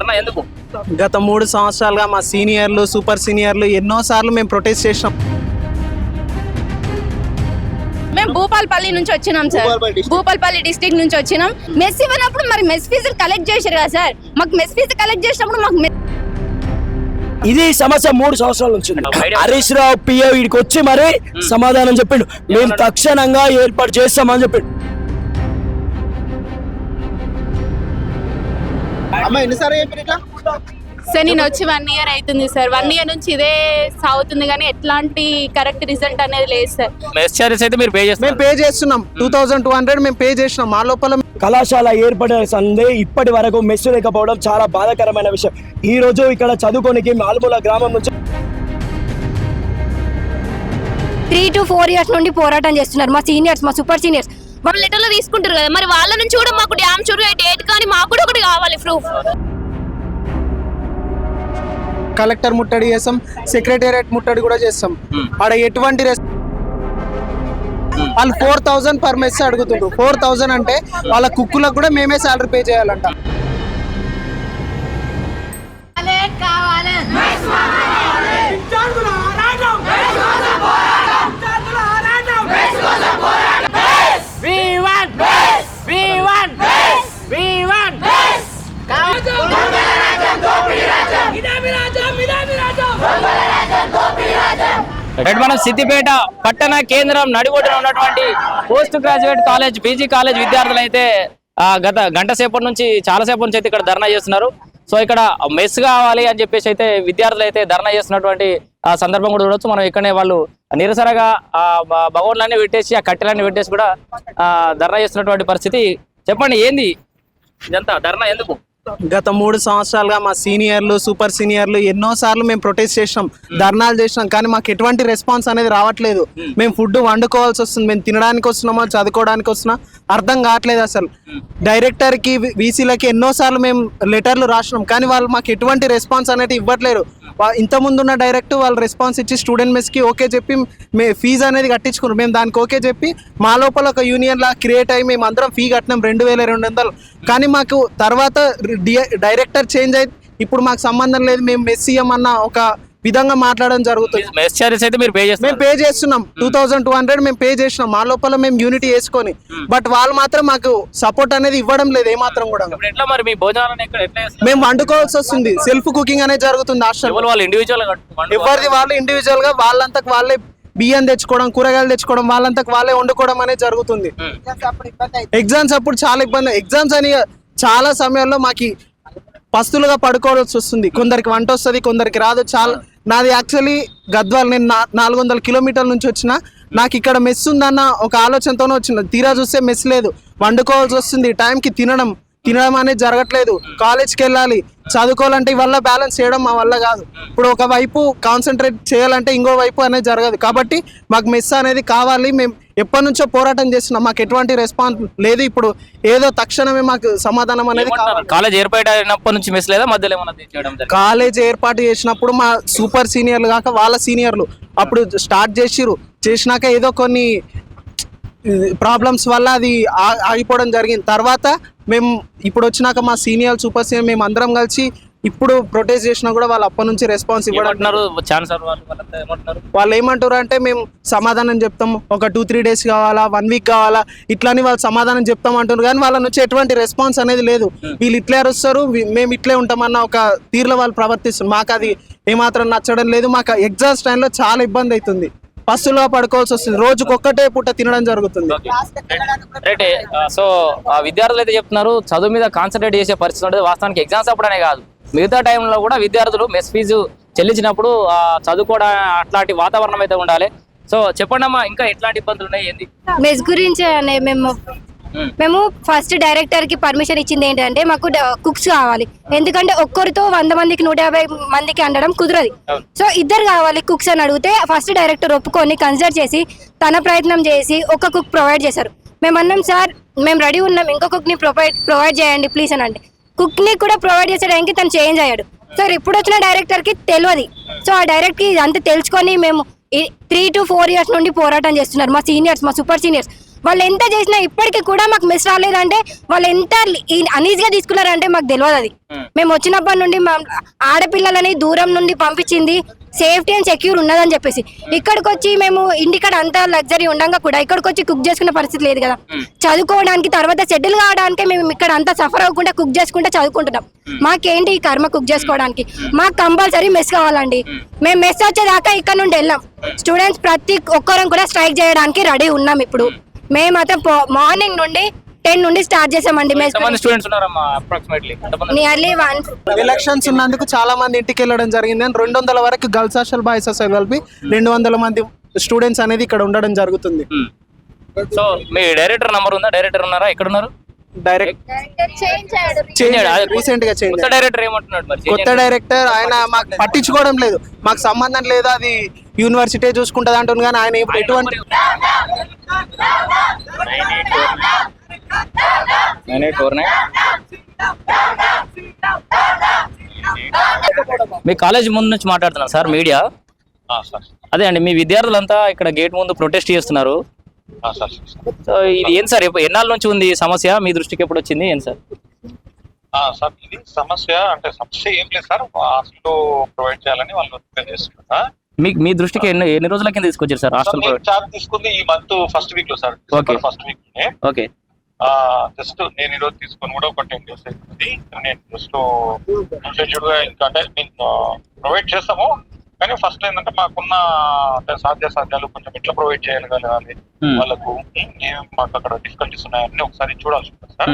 ధర్నా ఎందుకు? గత 3 సంవత్సరాలుగా మా సీనియర్లు సూపర్ సీనియర్లు ఎన్నోసార్లు మేము ప్రొటెస్ట్ చేసినాం. మేము భూపాలపల్లి నుంచి వచ్చినాం సార్, భూపాలపల్లి డిస్ట్రిక్ట్ నుంచి వచ్చినాం. మెస్ ఇవ్వనప్పుడు మరి మెస్ ఫీజులు కలెక్ట్ చేశారు కదా సార్, మాకు మెస్ ఫీజు కలెక్ట్ చేసినప్పుడు మాకు ఇది సమస్య 3 సంవత్సరాల నుంచి హరీష్ రావు పిఏ వీడికి వచ్చి మరి సమాధానం చెప్పిండు, మేము తక్షణంగా ఏర్పాటు చేస్తామని చెప్పిండు. సార్ నేను వచ్చి 1 year అవుతుంది సార్. 1 year నుంచి ఇదే సాగుతుంది కానీ ఎట్లాంటి కరెక్ట్ రిజల్ట్ అనేది లేదు సార్. మెస్ చార్జెస్ అయితే మీరు మేము పే చేస్తున్నాం 2200 మేము పే చేసినాం. మా లోపల కళాశాల ఏర్పడిన సందే ఇప్పటి వరకు మెస్సు లేకపోవడం చాలా బాధాకరమైన విషయం. ఈ రోజు ఇక్కడ చదువుకోనికి మాల్మూల గ్రామం నుంచి 3 to 4 years నుండి పోరాటం చేస్తున్నారు మా సీనియర్స్, మా సూపర్ సీనియర్స్. వాళ్ళు లెటర్లో తీసుకుంటారు కదా, మరి వాళ్ళ నుంచి కూడా మాకు డ్యామ్ షూర్ డేట్ కానీ మాకు కూడా ఒకటి కావాలి ప్రూఫ్. కలెక్టర్ ముట్టడి చేస్తాం, సెక్రటేరియట్ ముట్టడి కూడా చేస్తాం. ఆడ ఎటువంటి వాళ్ళు 4000 పర్ మెస్ అడుగుతుండ్రు. 4000 అంటే వాళ్ళ కుక్కులకు కూడా మేమే సాలరీ పే చేయాలంట. మనం సిద్దిపేట పట్టణ కేంద్రం నడిబొడ్డున ఉన్నటువంటి post graduate college PG college విద్యార్థులు అయితే గత గంట సేపటి నుంచి చాలా సేపటి నుంచి అయితే ఇక్కడ ధర్నా చేస్తున్నారు. సో ఇక్కడ మెస్ కావాలి అని చెప్పేసి అయితే విద్యార్థులు అయితే ధర్నా చేస్తున్నటువంటి సందర్భం కూడా చూడొచ్చు. మనం ఇక్కడనే వాళ్ళు నిరసనగా భగవన్లన్నీ పెట్టేసి ఆ కట్టెలన్నీ పెట్టేసి కూడా ధర్నా చేస్తున్నటువంటి పరిస్థితి. చెప్పండి ఏంది ఇదంతా ధర్నా ఎందుకు? గత 3 సంవత్సరాలుగా మా సీనియర్లు సూపర్ సీనియర్లు ఎన్నోసార్లు మేము ప్రొటెస్ట్ చేసినాం, ధర్నాలు చేసినాం, కానీ మాకు ఎటువంటి రెస్పాన్స్ అనేది రావట్లేదు. మేము ఫుడ్ వండుకోవాల్సి వస్తుంది, మేము తినడానికి వస్తున్నామో చదువుకోవడానికి వస్తున్నా అర్థం కావట్లేదు. అసలు డైరెక్టర్కి వీసీలకి ఎన్నోసార్లు మేము లెటర్లు రాసినాం, కానీ వాళ్ళు మాకు ఎటువంటి రెస్పాన్స్ అనేది ఇవ్వట్లేరు. ఇంతకుముందు ఉన్న డైరెక్ట్ వాళ్ళు రెస్పాన్స్ ఇచ్చి స్టూడెంట్ మెస్కి ఓకే చెప్పి ఫీజు అనేది కట్టించుకున్నాం. మేము దానికి ఓకే చెప్పి మా లోపల ఒక యూనియన్ లా క్రియేట్ అయ్యి మేము అందరం ఫీ కట్టినాం 2200. కానీ మాకు తర్వాత డైరెక్టర్ చేంజ్ అయ్యి ఇప్పుడు మాకు సంబంధం లేదు, మేము మెస్ ఇయ్యమన్న ఒక విధంగా మాట్లాడడం జరుగుతుంది. మెస్ చార్జెస్ అయితే మీరు మేము పే చేస్తున్నాం 2200 మేము పే చేసినాం మా లోపల మేము యూనిటీ వేసుకొని. బట్ వాళ్ళు మాత్రం మాకు సపోర్ట్ అనేది ఇవ్వడం లేదు ఏమాత్రం కూడా. ఎట్లా మరి మీ భోజనాలను మేము వండుకోవాల్సి వస్తుంది, సెల్ఫ్ కుకింగ్ అనేది జరుగుతుంది హాస్టల్. ఎవరిది వాళ్ళు ఇండివిజువల్ గా వాళ్ళంతకు వాళ్ళే బియ్యం తెచ్చుకోవడం, కూరగాయలు తెచ్చుకోవడం, వాళ్ళంతకు వాళ్ళే వండుకోవడం అనేది జరుగుతుంది. ఎగ్జామ్స్ అప్పుడు చాలా ఇబ్బంది. ఎగ్జామ్స్ అని చాలా సమయాల్లో మాకు పస్తులుగా పడుకోవాల్సి వస్తుంది. కొందరికి వంట వస్తుంది, కొందరికి రాదు. నాది యాక్చువల్లీ గద్వాల్, నేను 400 కిలోమీటర్ల నుంచి వచ్చిన. నాకు ఇక్కడ మెస్ ఉందన్న ఒక ఆలోచనతోనే వచ్చిన. తీరా చూస్తే మెస్ లేదు, వండుకోవాల్సి వస్తుంది. టైంకి తినడం అనేది జరగట్లేదు. కాలేజ్కి వెళ్ళాలి, చదువుకోవాలంటే ఇవల్ల బ్యాలెన్స్ చేయడం మా వల్ల కాదు. ఇప్పుడు ఒక వైపు కాన్సన్ట్రేట్ చేయాలంటే ఇంకో వైపు అనేది జరగదు. కాబట్టి మాకు మెస్ అనేది కావాలి. మేము ఎప్పటి నుంచో పోరాటం చేస్తున్నాం, మాకు ఎటువంటి రెస్పాన్స్ లేదు. ఇప్పుడు ఏదో తక్షణమే మాకు సమాధానం అనేది కాలేజ్ ఏర్పాటైనప్పటి నుంచి మెస్ లేదా మధ్యలో కాలేజ్ ఏర్పాటు చేసినప్పుడు మా సూపర్ సీనియర్లు కాక వాళ్ళ సీనియర్లు అప్పుడు స్టార్ట్ చేసినాక ఏదో కొన్ని ప్రాబ్లమ్స్ వల్ల అది ఆగిపోవడం జరిగింది. తర్వాత మేము ఇప్పుడు వచ్చినాక మా సీనియర్ సూపర్ సీనియర్ మేము అందరం కలిసి ఇప్పుడు ప్రొటెస్ట్ చేసినా కూడా వాళ్ళు అప్పటి నుంచి రెస్పాన్స్ ఇవ్వడంటున్నారు. వాళ్ళు ఏమంటారు అంటే మేము సమాధానం చెప్తాం, ఒక 2-3 days కావాలా, 1 week కావాలా, ఇట్లాని వాళ్ళు సమాధానం చెప్తాం అంటున్నారు. కానీ వాళ్ళ నుంచి ఎటువంటి రెస్పాన్స్ అనేది లేదు. వీళ్ళు ఇట్లే వస్తారు, మేము ఇట్లే ఉంటామన్న ఒక తీరులో వాళ్ళు ప్రవర్తిస్తారు. మాకు అది ఏమాత్రం నచ్చడం లేదు. మాకు ఎగ్జామ్స్ టైంలో చాలా ఇబ్బంది అవుతుంది, పస్తులుగా పడుకోవాల్సి వస్తుంది, రోజుకు ఒక్కటే పూట తినడం జరుగుతుంది. సో విద్యార్థులు అయితే చెప్తున్నారు చదువు మీద కాన్సన్ట్రేట్ చేసే పరిస్థితి ఉంటుంది. వాస్తవానికి ఎగ్జామ్స్ అప్పుడనే కాదు, మిగతా టైంలో కూడా విద్యార్థులు మెస్ ఫీజు చెల్లించినప్పుడు చదువుకోవడం అట్లాంటి వాతావరణం అయితే ఉండాలి. సో చెప్పండి అమ్మా, ఇంకా ఎట్లాంటి ఇబ్బందులు ఉన్నాయి ఏంది? మెస్ గురించి మేము ఫస్ట్ డైరెక్టర్ కి పర్మిషన్ ఇచ్చింది ఏంటంటే మాకు కుక్స్ కావాలి. ఎందుకంటే ఒక్కరితో 100 మందికి 150 మందికి అనడం కుదరదు. సో 2 కావాలి కుక్స్ అని అడిగితే ఫస్ట్ డైరెక్టర్ ఒప్పుకొని కన్సిడర్ చేసి తన ప్రయత్నం చేసి ఒక కుక్ ప్రొవైడ్ చేశారు. మేము అన్నాం సార్ మేము రెడీ ఉన్నాం, ఇంకో కుక్ ని ప్రొవైడ్ చేయండి ప్లీజ్ అని. అంటే కుక్ ని కూడా ప్రొవైడ్ చేసేయడానికి తను చేంజ్ అయ్యాడు. సార్ ఇప్పుడు వచ్చిన డైరెక్టర్ కి తెలియదు. సో ఆ డైరెక్టర్ కి అంతా తెలుసుకొని మేము 3 to 4 years నుండి పోరాటం చేస్తున్నారు మా సీనియర్స్, మా సూపర్ సీనియర్స్. వాళ్ళు ఎంత చేసినా ఇప్పటికీ కూడా మాకు మెస్ రాలేదంటే వాళ్ళు ఎంత అనీజీగా తీసుకున్నారంటే మాకు తెలియదు. అది మేము వచ్చినప్పటి నుండి మా ఆడపిల్లలని దూరం నుండి పంపించింది సేఫ్టీ అండ్ సెక్యూర్ ఉన్నదని చెప్పేసి. ఇక్కడికి వచ్చి మేము ఇంటికాడ అంతా లగ్జరీ ఉండగా కూడా ఇక్కడికి వచ్చి కుక్ చేసుకునే పరిస్థితి లేదు కదా. చదువుకోవడానికి తర్వాత సెటిల్ కావడానికి మేము ఇక్కడ అంతా సఫర్ అవ్వకుండా కుక్ చేసుకుంటే చదువుకుంటున్నాం. మాకేంటి ఈ కర్మ కుక్ చేసుకోవడానికి? మాకు కంపల్సరీ మెస్ కావాలండి. మేము మెస్ వచ్చేదాకా ఇక్కడ నుండి వెళ్ళాం. స్టూడెంట్స్ ప్రతి ఒక్కరం కూడా స్ట్రైక్ చేయడానికి రెడీ ఉన్నాం. ఇప్పుడు మేము మాత్రం మార్నింగ్ నుండి 10 నుండి స్టార్ట్ చేసామండి. నియర్లీ 1. ఎలక్షన్స్ ఉన్నందుకు చాలా మంది ఇంటికి వెళ్ళడం జరిగింది. అని 200 వరకు గర్ల్స్ హాస్టల్ బాయ్స్ హాస్టల్ కలిపి 200 మంది స్టూడెంట్స్ అనేది ఇక్కడ ఉండడం జరుగుతుంది. సో మీ డైరెక్టర్ నంబర్ ఉందా? డైరెక్టర్ ఉన్నారా? ఎక్కడ ఉన్నారు? రీసెంట్ గా చేంజ్ డైరెక్టర్ ఏమంటున్నాడు మరి? కొత్త డైరెక్టర్ ఆయన మాకు పట్టించుకోవడం లేదు, మాకు సంబంధం లేదు, అది యూనివర్సిటీ చూసుకుంటది అంటుంది. కానీ ఆయన ఇప్పుడు ఎటువంటి మీ కాలేజ్ ముందు నుంచి మాట్లాడుతున్నారు సార్, మీడియా. అదే అండి, మీ విద్యార్థులంతా ఇక్కడ గేట్ ముందు ప్రొటెస్ట్ చేస్తున్నారు. సో ఇది ఏం సార్, ఎన్నాళ్ళ నుంచి ఉంది ఈ సమస్య? మీ దృష్టికి ఎప్పుడు వచ్చింది? ఏం సార్? సార్ ఇది సమస్య అంటే సమస్య ఏం లేదు సార్, హాస్టల్ ప్రొవైడ్ చేయాలని వాళ్ళు చేస్తున్నారు. మీ దృష్టికి ఎన్ని రోజుల కింద తీసుకొచ్చారు సార్ హాస్టల్? చార్జ్ తీసుకుంది ఈ మంత్ ఫస్ట్ వీక్ లో sir. First week okay. Just నేను ఈ రోజు తీసుకొని కూడా ఒక 10 days అవుతుంది. నేను జస్ట్ షెడ్యూల్ గా ఇంకా అంటే నేను ప్రొవైడ్ చేస్తాము. కానీ ఫస్ట్ ఏంటంటే మాకున్న అంటే సాధ్యాలు కొంచెం ఎట్లా ప్రొవైడ్ చేయగలగాలి వాళ్ళకు, మాకు అక్కడ డిఫికల్టీస్ ఉన్నాయని ఒకసారి చూడాల్సి ఉంటుంది సార్.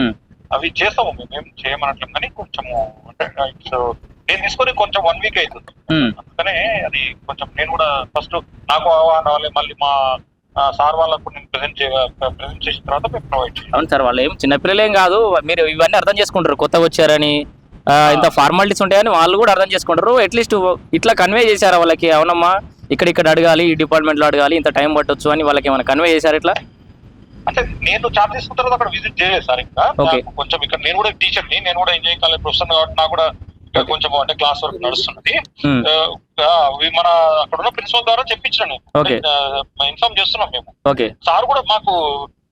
అవి చేస్తాము, మేమేం చేయమనట్లేదు. కానీ కొంచెము అంటే నేను తీసుకొని కొంచెం 1 week అవుతుంది. అందుకనే అది కొంచెం నేను కూడా ఫస్ట్ నాకు అవ్వాలి, మళ్ళీ మా సార్ వాళ్ళకు నేను ప్రెజెంట్ చేసిన తర్వాత మేము ప్రొవైడ్ చేయాలి. అవును సార్, వాళ్ళు ఏం చిన్నపిల్లలు ఏం కాదు, మీరు ఇవన్నీ అర్థం చేసుకుంటారు. కొత్తగా వచ్చారని ఇంత ఫార్మాలిటీస్ ఉంటాయని వాళ్ళు కూడా అర్థం చేసుకుంటారు. అట్లీస్ట్ ఇట్లా కన్వే చేశారా వాళ్ళకి? అవునమ్మా ఇక్కడ అడగాలి, ఈ డిపార్ట్మెంట్ లో అడగాలి, ఇంత టైం పట్టొచ్చు అని వాళ్ళకి ఏమైనా కన్వే చేశారు ఇట్లా? అంటే నేను చార్జ్ తీసుకున్న తర్వాత అక్కడ విజిట్ చేయలేదు సార్. ఇంకా కొంచెం ఇక్కడ నేను కూడా టీచర్ని, నేను కూడా ఇంజనీరింగ్ కాలేజ్ ప్రొఫెసర్ కాబట్టి నాకు కూడా కొంచెం అంటే క్లాస్ వర్క్ నడుస్తున్నది. మన అక్కడ ఉన్న ప్రిన్సిపల్ ద్వారా చెప్పించాను, ఇన్ఫార్మ్ చేస్తున్నాం మేము. సార్ కూడా మాకు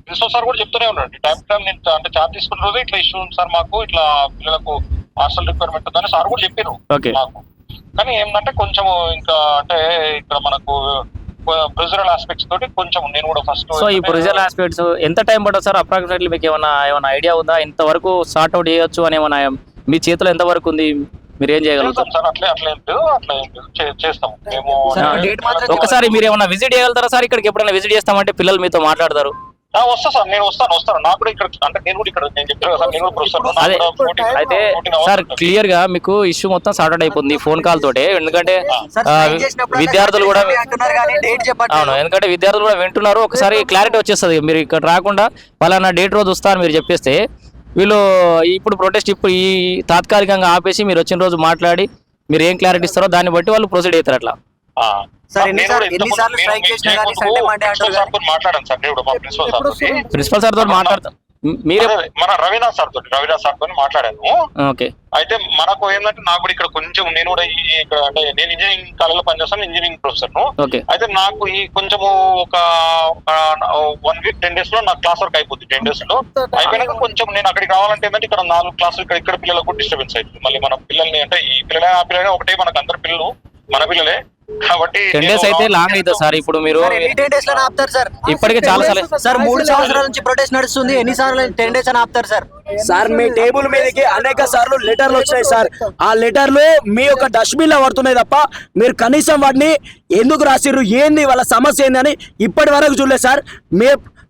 ప్రిన్సిపల్ సార్ కూడా చెప్తూనే ఉన్నాడు టైం టు టైం. నేను అంటే చార్జ్ తీసుకున్న రోజు ఇట్లా ఇష్యూ ఉంది సార్ మాకు, ఇట్లా పిల్లలకు హాస్టల్ రిక్వైర్మెంట్ ఉందని సార్ కూడా చెప్పారు మాకు. కానీ ఏంటంటే కొంచెం ఇంకా అంటే ఇక్కడ మనకు ప్రొసీజరల్ ఆస్పెక్ట్స్ తోటి కొంచెం నేను కూడా ఫస్ట్. సో ఈ ప్రొసీజరల్ ఆస్పెక్ట్స్ ఎంత టైం పడుతుంది సార్ అప్రాక్సిమేట్లీ? మీకు ఏమైనా ఐడియా ఉందా? ఎంత వరకు సార్ట్ అవుట్ చేయొచ్చు అని ఏమైనా మీ చేతిలో ఎంత వరకు ఉంది? మీరు ఏం చేయగలుగుతారు సార్? అట్లా ఏం లేదు చేస్తాము మేము. ఒకసారి మీరు ఏమైనా విజిట్ చేయగలుగుతారా సార్? ఇక్కడికి ఎప్పుడైనా విజిట్ చేస్తామంటే పిల్లలు మీతో మాట్లాడతారు. వస్తా సార్, నేను వస్తాను. నాకు కూడా ఇక్కడ అంటే నేను కూడా ఇక్కడ నేను చెప్పాను సార్, నేను కూడా ప్రొఫెసర్. అయితే సార్ క్లియర్ గా మీకు ఇష్యూ మొత్తం సార్ట్ అవుట్ అయిపోతుంది ఫోన్ కాల్ తోటే. ఎందుకంటే విద్యార్థులు కూడా అవును, ఎందుకంటే విద్యార్థులు కూడా వింటున్నారు. ఒకసారి క్లారిటీ వచ్చేస్తుంది. మీరు ఇక్కడ రాకుండా పలానా డేట్ రోజు వస్తారు మీరు చెప్పేస్తే వీళ్ళు ఇప్పుడు ప్రొటెస్ట్ ఇప్పుడు ఈ తాత్కాలికంగా ఆపేసి మీరు వచ్చిన రోజు మాట్లాడి మీరు ఏం క్లారిటీ ఇస్తారో దాన్ని బట్టి వాళ్ళు ప్రొసీడ్ అవుతారు. అట్లా ప్రిన్సిపల్ సార్ తోటి మాట్లాడతాం. మీరే మన రవీనాథ్ సార్ తోటి మాట్లాడాను. అయితే మనకు ఏంటంటే నాకు కూడా ఇక్కడ కొంచెం నేను కూడా ఇక్కడ అంటే నేను ఇంజనీరింగ్ కాలేజ్ లో పనిచేస్తాను, ఇంజనీరింగ్ ప్రొఫెసర్ ను. అయితే నాకు ఈ కొంచెము ఒక 1 week 10 days లో నాకు క్లాస్ వర్క్ అయిపోతుంది. 10 days లో అయిపోయినాక కొంచెం నేను అక్కడికి రావాలంటే ఏంటంటే ఇక్కడ 4 క్లాసులు ఇక్కడ పిల్లలకు డిస్టర్బెన్స్ అవుతుంది. మళ్ళీ మన పిల్లల్ని అంటే ఈ పిల్లలే ఆ పిల్లలే ఒకటే, మనకు అందరు పిల్లలు మన పిల్లలే కాబట్టి 10 days అయితే లాంగ్ అవుతుంది సార్. ఇప్పుడు మీరు ఇప్పటికే చాలా సార్ 3 సంవత్సరాల నుంచి ప్రొటెస్ట్ నడుస్తుంది, ఎన్నిసార్లు 10 days అని ఆపుతారు సార్? సార్ మీ టేబుల్ మీదకి అనేక సార్లు లెటర్లు వచ్చాయి సార్. ఆ లెటర్లు మీ యొక్క డస్ట్బిన్ లో పడుతున్నాయి తప్ప మీరు కనీసం వాటిని ఎందుకు రాసిర్రు, ఏంది వాళ్ళ సమస్య ఏంది అని ఇప్పటి వరకు చూడలేదు సార్.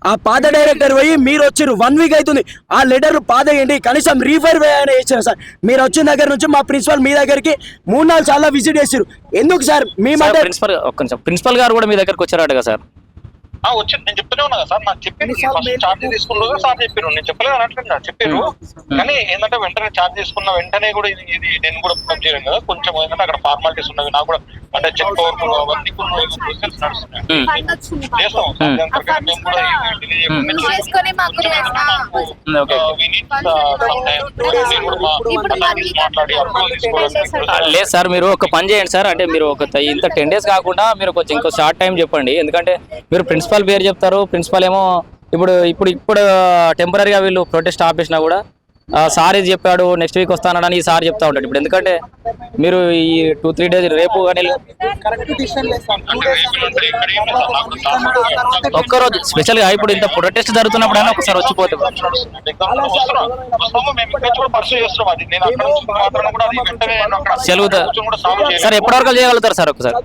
ఆ పాత డైరెక్టర్ పోయి మీరు వచ్చిర్రు 1 week అవుతుంది. ఆ లెటర్లు పాత ఏంటి కనీసం రీఫైర్ అని ఇచ్చారు సార్. మీరు వచ్చిన దగ్గర నుంచి మా ప్రిన్సిపల్ మీ దగ్గరికి 3-4 సార్లు విజిట్ చేసారు. ఎందుకు సార్? మీ మాట ప్రిన్సిపల్ గారు కూడా మీ దగ్గరకు వచ్చారట సార్? వచ్చింది, నేను చెప్తూనే ఉన్నా సార్. నాకు చెప్పారు ఫస్ట్ ఛార్జ్ తీసుకున్న రోజు సార్ చెప్పారు, నేను చెప్పలేదు అన్నట్లేదు చెప్పారు. కానీ ఏంటంటే వెంటనే ఛార్జ్ తీసుకున్న వెంటనే కూడా ఇది నేను కూడా ప్రొవైడ్ చేయను కదా. కొంచెం ఏంటంటే అక్కడ ఫార్మాలిటీస్ ఉన్నవి, నాకు కూడా అంటే చెక్ పవర్ అవన్నీ ప్రొసెస్ నడుస్తున్నాయి. చేస్తాం మేము కూడా మాట్లాడి లేదు సార్. మీరు ఒక పని చేయండి సార్, అంటే మీరు ఒక ఇంత 10 days కాకుండా మీరు కొంచెం ఇంకో షార్ట్ టైం చెప్పండి. ఎందుకంటే మీరు ప్రిన్సిపల్ పేరు చెప్తారు, ప్రిన్సిపల్ ఏమో ఇప్పుడు టెంపరీగా వీళ్ళు ప్రొటెస్ట్ ఆపేసినా కూడా సార్ ఇది చెప్పాడు నెక్స్ట్ వీక్ వస్తానని ఈ సార్ చెప్తా ఉంటాడు. ఇప్పుడు ఎందుకంటే మీరు ఈ 2-3 days రేపు కానీ ఒక్కరోజు స్పెషల్ గా ఇప్పుడు ఇంత ప్రొటెస్ట్ జరుగుతున్నప్పుడు అయినా ఒకసారి వచ్చిపోతాం. సెలవు సార్ ఎప్పటివరకు చేయగలుగుతారు సార్ ఒకసారి?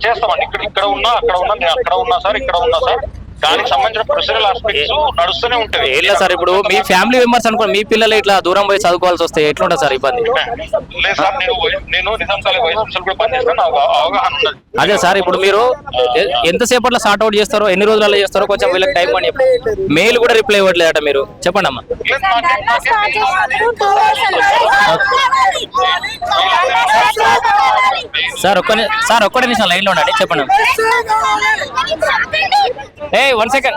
చేస్తామండి. ఇక్కడ ఉన్నా అక్కడ ఉన్నా నేను అక్కడ ఉన్నా సార్ ఇక్కడ ఉన్నా సార్ దానికి సంబంధించిన ప్రొసీజరల్ ఆస్పెక్ట్స్ నడుస్తూనే ఉంటాయి. ఏం లేదు సార్, ఇప్పుడు మీ ఫ్యామిలీ మెంబర్స్ అనుకో మీ పిల్లలు ఇట్లా దూరం పోయి చదువుకోవాల్సి వస్తే ఎట్లుంటుంది సార్ ఇబ్బంది? లేదు సార్, నేను నిజాం కాలేజ్ వైస్ ప్రిన్సిపల్ కూడా పనిచేస్తాను, నాకు అవగాహన ఉన్నది. అదే సార్, ఇప్పుడు మీరు ఎంతసేపట్లో సార్ట్ అవుట్ చేస్తారో ఎన్ని రోజులలో చేస్తారో కొంచెం వీళ్ళకి టైం అని మెయిల్ కూడా రిప్లై ఇవ్వట్లేదట. మీరు చెప్పండి అమ్మా. సార్ ఒక్కడే నిమిషం లైన్ లో ఉండండి, చెప్పండి. 1 second.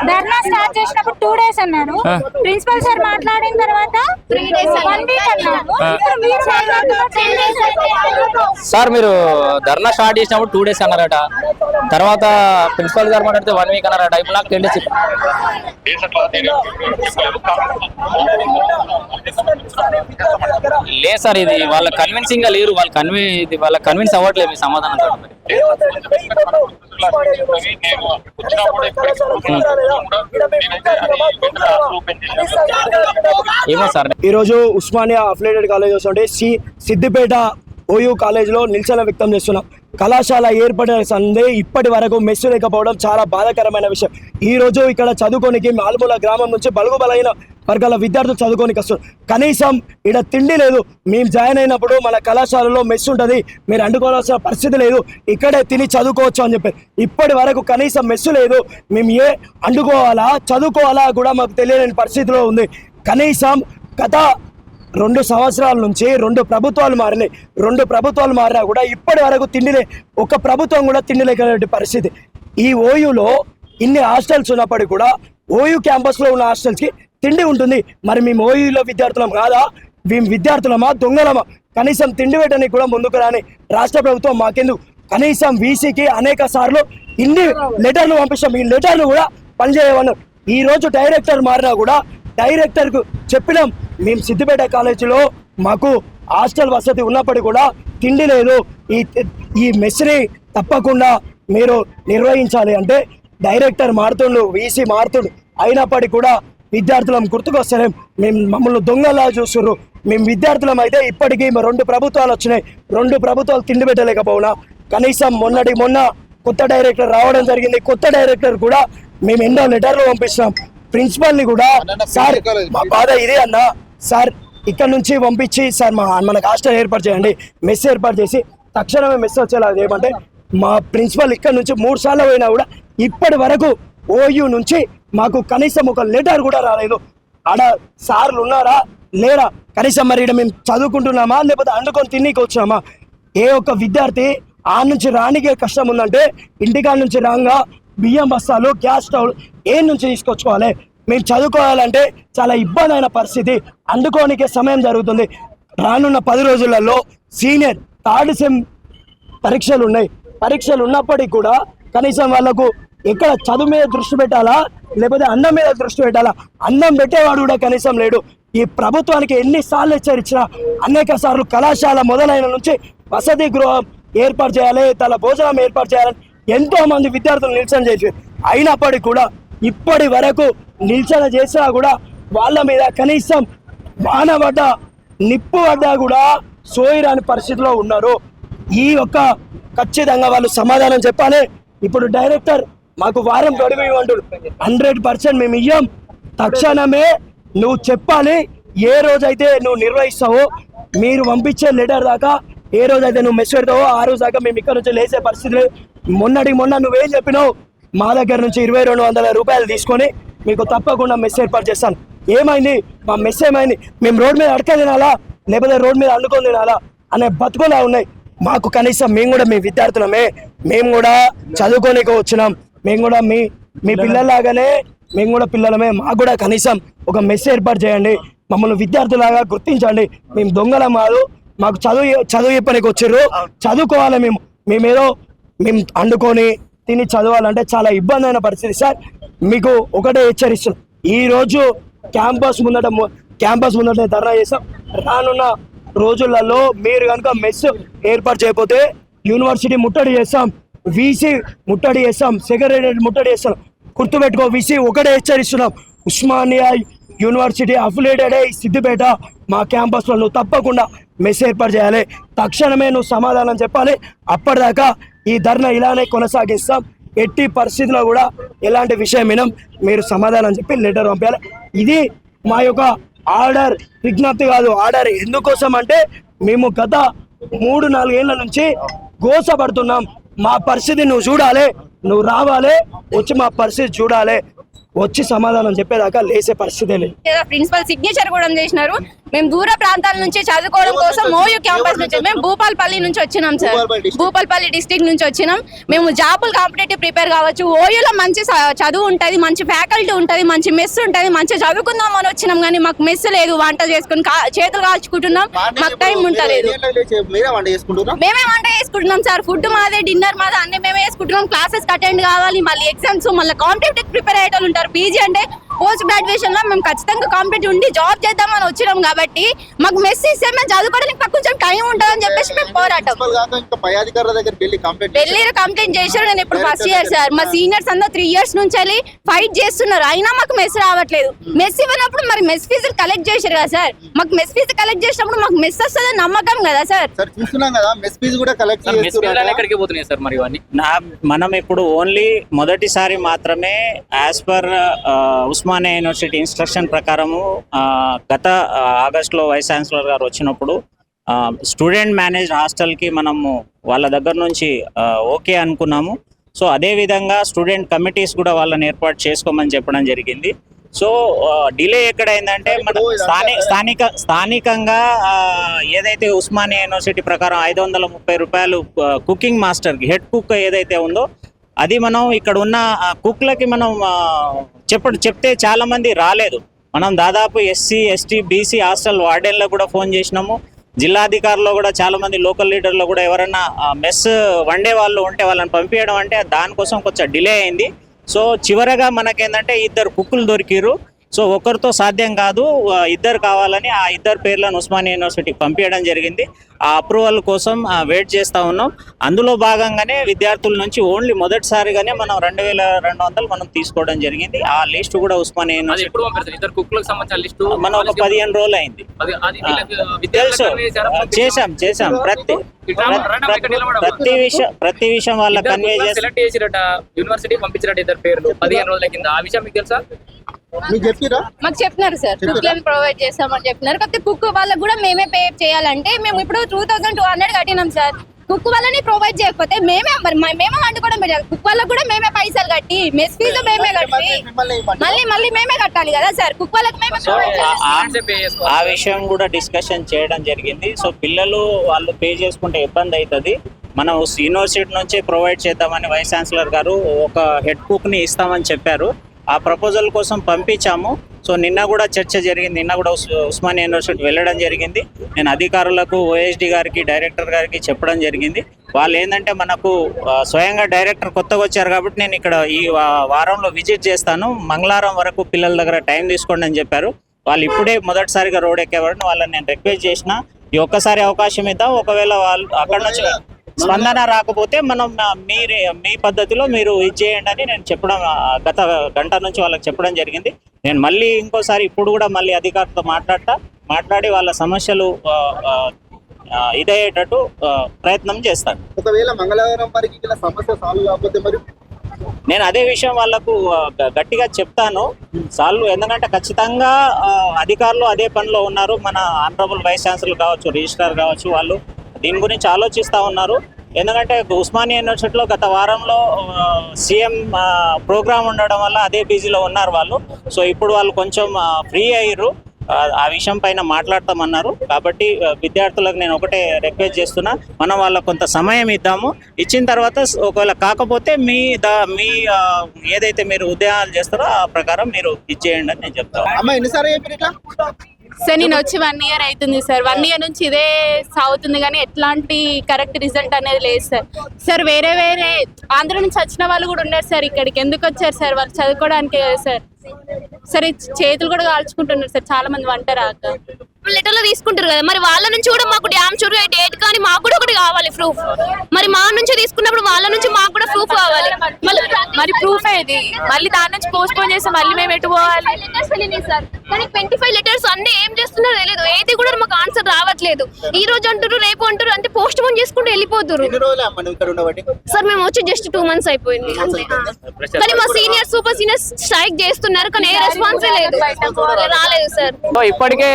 ధర్నా స్టార్ట్ చేసినప్పుడు 2 days అన్నారు. ప్రిన్సిపల్ సార్ మాట్లాడిన తర్వాత 3 days 1 week అన్నారు. ఇప్పుడు మీరు మాట్లాడుతున్నారు 10 days. సార్ మీరు ధర్నా స్టార్ట్ చేసినప్పుడు 2 days అన్నారట, తర్వాత ప్రిన్సిపల్ గారు మాట్లాడితే 1 week అన్నారట. ఇప్పుడు నాకు 10 days. లేదు సార్, ఇది వాళ్ళ కన్విన్సింగ్ గా లేరు, వాళ్ళ కన్విన్స్ అవ్వట్లేదు మీ సమాధానం. ఏమో సార్, ఈ రోజు ఉస్మానియా అఫిలియేటెడ్ కాలేజ్ వస్తుంటే సిద్దిపేట ఓయూ కాలేజ్లో నిరసన వ్యక్తం చేస్తున్నాం. కళాశాల ఏర్పడిన సందే ఇప్పటి వరకు మెస్సు లేకపోవడం చాలా బాధాకరమైన విషయం. ఈ రోజు ఇక్కడ చదువుకోనికి మాల్మూల గ్రామం నుంచి బలుగు బలైన వర్గాల విద్యార్థులు చదువుకోనికి వస్తారు. కనీసం ఇక్కడ తిండి లేదు. మేము జాయిన్ అయినప్పుడు మన కళాశాలలో మెస్సు ఉంటుంది, మీరు అండుకోవాల్సిన పరిస్థితి లేదు, ఇక్కడే తిని చదువుకోవచ్చు అని చెప్పి. ఇప్పటి వరకు కనీసం మెస్సు లేదు. మేము అండుకోవాలా చదువుకోవాలా కూడా మాకు తెలియని పరిస్థితిలో ఉంది. కనీసం గత 2 సంవత్సరాల నుంచి 2 ప్రభుత్వాలు మారినాయి. 2 ప్రభుత్వాలు మారినా కూడా ఇప్పటి వరకు తిండిలే, ఒక ప్రభుత్వం కూడా తిండి లేకపోయే పరిస్థితి. ఈ ఓయూలో ఇన్ని హాస్టల్స్ ఉన్నప్పటికీ కూడా ఓయూ క్యాంపస్లో ఉన్న హాస్టల్స్కి తిండి ఉంటుంది. మరి మేము ఓయూలో విద్యార్థులం కాదా? మేము విద్యార్థులమా దొంగలమా? కనీసం తిండి పెట్టడానికి కూడా ముందుకు రాని రాష్ట్ర ప్రభుత్వం మాకెందుకు? కనీసం వీసీకి అనేక సార్లు ఇన్ని లెటర్లు పంపిస్తాం, ఈ లెటర్లు కూడా పనిచేయమన్నారు. ఈ రోజు డైరెక్టర్ మారినా కూడా డైరెక్టర్కు చెప్పినాం, మేము సిద్దిపేట కాలేజీలో మాకు హాస్టల్ వసతి ఉన్నప్పటికీ కూడా తిండి లేదు, ఈ మెస్ని తప్పకుండా మీరు నిర్వహించాలి అంటే డైరెక్టర్ మారుతుండు, వీసీ మారుతుండు, అయినప్పటికీ కూడా విద్యార్థులం గుర్తుకొస్తలేం. మమ్మల్ని దొంగలా చూస్తుర్రు. మేము విద్యార్థులం అయితే ఇప్పటికీ 2 ప్రభుత్వాలు వచ్చినాయి, 2 ప్రభుత్వాలు తిండి పెట్టలేకపోయినా కనీసం మొన్న కొత్త డైరెక్టర్ రావడం జరిగింది. కొత్త డైరెక్టర్ కూడా మేము ఎన్నో లెటర్లు పంపిస్తున్నాం. ప్రిన్సిపల్ని కూడా సార్ మా బాధ ఇదే అన్న, సార్ ఇక్కడ నుంచి పంపించి సార్ మనకు హాస్టల్ ఏర్పాటు చేయండి, మెస్ ఏర్పాటు చేసి తక్షణమే మెస్ వచ్చేలా ఏమంటే మా ప్రిన్సిపల్ ఇక్కడ నుంచి 3 సార్లు పోయినా కూడా ఇప్పటి వరకు ఓయూ నుంచి మాకు కనీసం ఒక లెటర్ కూడా రాలేదు. ఆడ సార్లు ఉన్నారా లేరా? కనీసం మరి ఇక్కడ మేము చదువుకుంటున్నామా లేకపోతే అండుకొని తిన్నీకి వచ్చినామా? ఏ ఒక్క విద్యార్థి ఆ నుంచి రానికే కష్టం ఉందంటే ఇంటికాడ నుంచి రాగా బియ్యం బస్తాలు గ్యాస్ స్టవ్ ఏ నుంచి తీసుకొచ్చుకోవాలి? మేము చదువుకోవాలంటే చాలా ఇబ్బంది అయిన పరిస్థితి, అండుకోనికే సమయం జరుగుతుంది. రానున్న 10 రోజులలో సీనియర్ 3rd సెమ్ పరీక్షలు ఉన్నాయి. పరీక్షలు ఉన్నప్పటికీ కూడా కనీసం వాళ్ళకు ఎక్కడ చదువు మీద దృష్టి పెట్టాలా లేకపోతే అన్నం మీద దృష్టి పెట్టాలా? అన్నం పెట్టేవాడు కూడా కనీసం లేడు. ఈ ప్రభుత్వానికి ఎన్నిసార్లు హెచ్చరించినా అనేక సార్లు కళాశాల మొదలైన నుంచి వసతి గృహం ఏర్పాటు చేయాలి, తల భోజనం ఏర్పాటు చేయాలని ఎంతో మంది విద్యార్థులు నిరసన చేశారు. అయినప్పటికీ కూడా ఇప్పటి వరకు నిరసన చేసినా కూడా వాళ్ళ మీద కనీసం వాన పడ్డా నిప్పు పడ్డా కూడా సోయిరాని పరిస్థితిలో ఉన్నారు. ఈ యొక్క ఖచ్చితంగా వాళ్ళు సమాధానం చెప్పాలి. ఇప్పుడు డైరెక్టర్ మాకు వారం గడువు ఇవ్వంటాడు, 100% మేము ఇయ్యం. తక్షణమే నువ్వు చెప్పాలి. ఏ రోజైతే నువ్వు నిర్వహిస్తావో, మీరు పంపించే లెటర్ దాకా ఏ రోజైతే నువ్వు మెస్ పెడతావో ఆ రోజు దాకా మేము ఇక్కడ నుంచి లేచే పరిస్థితి లేదు. మొన్న నువ్వేం చెప్పినావు? మా దగ్గర నుంచి 2200 రూపాయలు తీసుకొని మీకు తప్పకుండా మెస్ ఏర్పాటు చేస్తాను. ఏమైంది? మా మెస్ ఏమైంది? మేము రోడ్ మీద అడక తినాలా లేకపోతే రోడ్ మీద అండుకొని తినాలా అనే బతుకులా ఉన్నాయి మాకు. కనీసం మేము కూడా మీ విద్యార్థులమే, మేము కూడా చదువుకోనికో వచ్చినాం, మేము కూడా మీ పిల్లల్లాగానే మేము కూడా పిల్లలమే. మాకు కూడా కనీసం ఒక మెస్ ఏర్పాటు చేయండి, మమ్మల్ని విద్యార్థులాగా గుర్తించండి. మేము దొంగలం కాదు, మాకు చదువు చెప్పనికి వచ్చారు, చదువుకోవాలి. మేము అండుకొని తిని చదవాలంటే చాలా ఇబ్బంది అయిన పరిస్థితి సార్. మీకు ఒకటే హెచ్చరిస్తున్నాం, ఈ రోజు క్యాంపస్ ముందట ధర్నా చేస్తాం. రానున్న రోజులలో మీరు కనుక మెస్ ఏర్పాటు చేయకపోతే యూనివర్సిటీ ముట్టడి చేస్తాం, వీసీ ముట్టడి చేస్తాం, సెక్రటేరియట్ ముట్టడి చేస్తాం. గుర్తుపెట్టుకో, వీసీ ఒకటే హెచ్చరిస్తున్నాం, ఉస్మానియా యూనివర్సిటీ అఫిలియేటెడ్ సిద్దిపేట మా క్యాంపస్లో నువ్వు తప్పకుండా మెస్ ఏర్పాటు చేయాలి. తక్షణమే నువ్వు సమాధానం చెప్పాలి. అప్పటిదాకా ఈ ధర్నా ఇలానే కొనసాగిస్తాం. ఎట్టి పరిస్థితుల్లో కూడా ఎలాంటి విషయం వినం, మీరు సమాధానం చెప్పి లెటర్ పంపించాలి. ఇది మా యొక్క ఆర్డర్, విజ్ఞప్తి కాదు, ఆర్డర్. ఎందుకోసం అంటే మేము గత 3-4 ఏళ్ల నుంచి గోసపడుతున్నాం. మా పరిస్థితి నువ్వు చూడాలి, నువ్వు రావాలి, వచ్చి మా పరిస్థితి చూడాలి. వచ్చి సమాధానం చెప్పేదాకా లేసే పరిస్థితే లేదు. ప్రిన్సిపల్ సిగ్నేచర్ కూడా చేసినారు. మేము దూర ప్రాంతాల నుంచి చదువుకోవడం కోసం ఓయూ క్యాంపస్ నుంచి మేము భూపాల్పల్లి నుంచి వచ్చినాం సార్. భూపాల్పల్లి డిస్ట్రిక్ట్ నుంచి వచ్చినాం. మేము జాబులు కాంపిటేటివ్ ప్రిపేర్ కావచ్చు. ఓయూలో మంచి చదువు ఉంటుంది, మంచి ఫ్యాకల్టీ ఉంటుంది, మంచి మెస్ ఉంటుంది, మంచి చదువుకుందాం అని వచ్చినాం. కానీ మాకు మెస్ లేదు, వంట చేసుకుని చేతులు కాల్చుకుంటున్నాం, మాకు టైం ఉంటలేదు. మేమే వంట చేసుకుంటున్నాం సార్. ఫుడ్ మాదే, డిన్నర్ మాదే, అన్ని మేమే వేసుకుంటున్నాం. క్లాసెస్ అటెండ్ కావాలి, మళ్ళీ ఎగ్జామ్స్, మళ్ళీ కాంపిటేటివ్ ప్రిపేర్ అయ్యేటోళ్ళు ఉంటారు. పీజీ అంటే పోస్ట్ గ్రాడ్యుయేషన్ లో మేము ఖచ్చితంగా కాంపిటేటివ్ ఉండి జాబ్ చేద్దామని వచ్చినాం. కాబట్టి మాకు మెస్ ఇస్తే మేము చదువుకోవడానికి కొంచెం టైం ఉంటుందని చెప్పేసి మేము పోరాటం వెళ్ళి కంప్లైంట్ చేశారు. నేను ఇప్పుడు ఫస్ట్ ఇయర్ సార్. మా సీనియర్స్ అందరూ 3 years నుంచి వెళ్ళి ఫైట్ చేస్తున్నారు, అయినా మాకు మెస్ రావట్లేదు. మెస్ ఇవ్వనప్పుడు మరి మెస్ ఫీజులు కలెక్ట్ చేశారు కదా సార్. మాకు మెస్ ఫీజు కలెక్ట్ చేసినప్పుడు మాకు మెస్ వస్తుందని నమ్మకం కదా సార్. ఎక్కడికి పోతున్నాయి సార్ మరి ఇవన్నీ? మనం ఇప్పుడు ఓన్లీ మొదటిసారి మాత్రమే as per Osmania university instruction ప్రకారము గత ఆగస్టులో వైస్ ఛాన్సలర్ గారు వచ్చినప్పుడు స్టూడెంట్ మేనేజ్డ్ హాస్టల్కి మనము వాళ్ళ దగ్గర నుంచి ఓకే అనుకున్నాము. సో అదేవిధంగా స్టూడెంట్ కమిటీస్ కూడా వాళ్ళని ఏర్పాటు చేసుకోమని చెప్పడం జరిగింది. సో డిలే ఎక్కడైందంటే మన స్థానికంగా ఏదైతే ఉస్మానియా యూనివర్సిటీ ప్రకారం 530 రూపాయలు కుకింగ్ మాస్టర్కి, హెడ్ కుక్ ఏదైతే ఉందో అది మనం ఇక్కడ ఉన్న కుక్లకి మనం చెప్తే చాలా మంది రాలేదు. మనం దాదాపు ఎస్సీ, ఎస్టీ, బీసీ హాస్టల్ వార్డెన్లో కూడా ఫోన్ చేసినాము. జిల్లాధికారులు కూడా చాలా మంది, లోకల్ లీడర్లు కూడా ఎవరైనా మెస్ వండే వాళ్ళు ఉంటే వాళ్ళని పంపించడం అంటే దానికోసం కొంచెం డిలే అయింది. సో చివరగా మనకేంటంటే 2 కుక్కులు దొరికిరు. సో ఒకరితో సాధ్యం కాదు, 2 కావాలని ఆ 2 పేర్లను ఉస్మానియా యూనివర్సిటీకి పంపించడం జరిగింది. ఆ అప్రూవల్ కోసం వెయిట్ చేస్తూ ఉన్నాం. అందులో భాగంగానే విద్యార్థుల నుంచి ఓన్లీ మొదటిసారిగానే మనం 2200 మనం తీసుకోవడం జరిగింది. ఆ లిస్టు కూడా ఉస్మానియా యూనివర్సిటీ మనం ఒక 15 రోజులు అయింది. తెలుసు, చేశాం. ప్రతి విషయం వాళ్ళ కన్వే చేసి యూనివర్సిటీ పంపించారట 2 పేర్లు 15 రోజుల కింద. ఆ విషయం మీకు తెలుసా? మాకు చెప్పినారు సార్, కుక్ ప్రొవైడ్ చేస్తామని చెప్పినారు. కాకపోతే కుక్ వాళ్ళకి కూడా మేమే పే చేయాలంటే మేము ఇప్పుడు 2200 కట్టినాం సార్. కుక్ వాళ్ళని ప్రొవైడ్ చేయకపోతే మేమే వండుకోవడం పెట్టాలి. కుక్ వాళ్ళకి కూడా మేమే పైసలు కట్టి మెస్ ఫీజు మేమే కట్టి మళ్ళీ మేమే కట్టాలి కదా సార్. కుక్ వాళ్ళకి మేమే ఆ విషయం కూడా డిస్కషన్ చేయడం జరిగింది. సో పిల్లలు వాళ్ళు పే చేసుకుంటే ఇబ్బంది అవుతుంది. మనం యూనివర్సిటీ నుంచే ప్రొవైడ్ చేద్దామని వైస్ ఛాన్సలర్ గారు ఒక హెడ్ కుక్ని ఇస్తామని చెప్పారు. ఆ ప్రపోజల్ కోసం పంపించాము. సో నిన్న కూడా చర్చ జరిగింది. నిన్న కూడా ఉస్మానియా యూనివర్సిటీ వెళ్ళడం జరిగింది. నేను అధికారులకు, ఓఎస్డి గారికి, డైరెక్టర్ గారికి చెప్పడం జరిగింది. వాళ్ళు ఏంటంటే మనకు స్వయంగా డైరెక్టర్ కొత్తగా వచ్చారు కాబట్టి నేను ఇక్కడ ఈ వారంలో విజిట్ చేస్తాను, మంగళవారం వరకు పిల్లల దగ్గర టైం తీసుకోండి అని చెప్పారు. వాళ్ళు ఇప్పుడే మొదటిసారిగా రోడ్ ఎక్కేవాడిని. వాళ్ళని నేను రిక్వెస్ట్ చేసిన ఈ ఒక్కసారి అవకాశం ఇద్దాం. ఒకవేళ వాళ్ళు అక్కడ నుంచి స్పందన రాకపోతే మనం మీ పద్ధతిలో మీరు ఇది చేయండి అని నేను చెప్పడం గత గంట నుంచి వాళ్ళకి చెప్పడం జరిగింది. నేను మళ్ళీ ఇంకోసారి ఇప్పుడు కూడా మళ్ళీ అధికారులతో మాట్లాడి వాళ్ళ సమస్యలు ఇదయ్యేటట్టు ప్రయత్నం చేస్తాను. ఒకవేళ మంగళవారం వరకు ఇలా సమస్య సాల్వ్ కాకపోతే మరి నేను అదే విషయం వాళ్ళకు గట్టిగా చెప్తాను సాల్వ్. ఎందుకంటే ఖచ్చితంగా అధికారులు అదే పనిలో ఉన్నారు. మన ఆనరబుల్ వైస్ ఛాన్సలర్ కావచ్చు, రిజిస్ట్రార్ కావచ్చు, వాళ్ళు దీని గురించి ఆలోచిస్తూ ఉన్నారు. ఎందుకంటే ఉస్మానియా యూనివర్సిటీలో గత వారంలో సీఎం ప్రోగ్రామ్ ఉండడం వల్ల అదే బిజీలో ఉన్నారు వాళ్ళు. సో ఇప్పుడు వాళ్ళు కొంచెం ఫ్రీ అయ్యారు, ఆ విషయం పైన మాట్లాడతామన్నారు. కాబట్టి విద్యార్థులకు నేను ఒకటే రిక్వెస్ట్ చేస్తున్నా, మనం వాళ్ళకు కొంత సమయం ఇద్దాము. ఇచ్చిన తర్వాత ఒకవేళ కాకపోతే మీ ఏదైతే మీరు ఉద్యోగాలు చేస్తారో ఆ ప్రకారం మీరు ఇచ్చేయండి అని నేను చెప్తాను. సార్ నేను వచ్చి 1 year అవుతుంది సార్. 1 year నుంచి ఇదే సాగుతుంది కానీ ఎట్లాంటి కరెక్ట్ రిజల్ట్ అనేది లేదు సార్. సార్ వేరే ఆంధ్ర నుంచి వచ్చిన వాళ్ళు కూడా ఉన్నారు సార్. ఇక్కడికి ఎందుకు వచ్చారు సార్? వాళ్ళు చదువుకోవడానికే కదా సార్. సరే చేతులు కూడా కాల్చుకుంటున్నారు సార్ చాలా మంది వంట రాక. లెటర్లో తీసుకుంటారు కదా, మరి వాళ్ళ నుంచి కూడా మాకు డ్యామ్ షూర్ డేట్ కానీ మాకు కూడా ఒకటి కావాలి ప్రూఫ్. మరి మా నుంచి తీసుకున్నప్పుడు వాళ్ళ నుంచి మాకు కూడా ప్రూఫ్ కావాలి. మరి ప్రూఫ్ ఏది? మళ్ళీ దాని నుంచి పోస్ట్ పోన్ చేస్తే మళ్ళీ మేము ఎటు పోవాలి? సార్ కానీ 25 లెటర్స్ అన్ని ఏం చేస్తున్నారో తెలియదు. ఏది కూడా మాకు ఆన్సర్ రావట్లేదు. ఈ రోజు అంటారు, రేపు అంటారు, అంటే పోస్ట్ పోన్ చేసుకుంటూ వెళ్ళిపోతారు. సార్ మేము వచ్చి జస్ట్ 2 months అయిపోయింది అంతే. కానీ మా సీనియర్ సూపర్ సీనియర్స్ స్ట్రైక్ చేస్తున్నారు కానీ ఏ రెస్పాన్స్ లేదు, రాలేదు సార్. ఇప్పటికే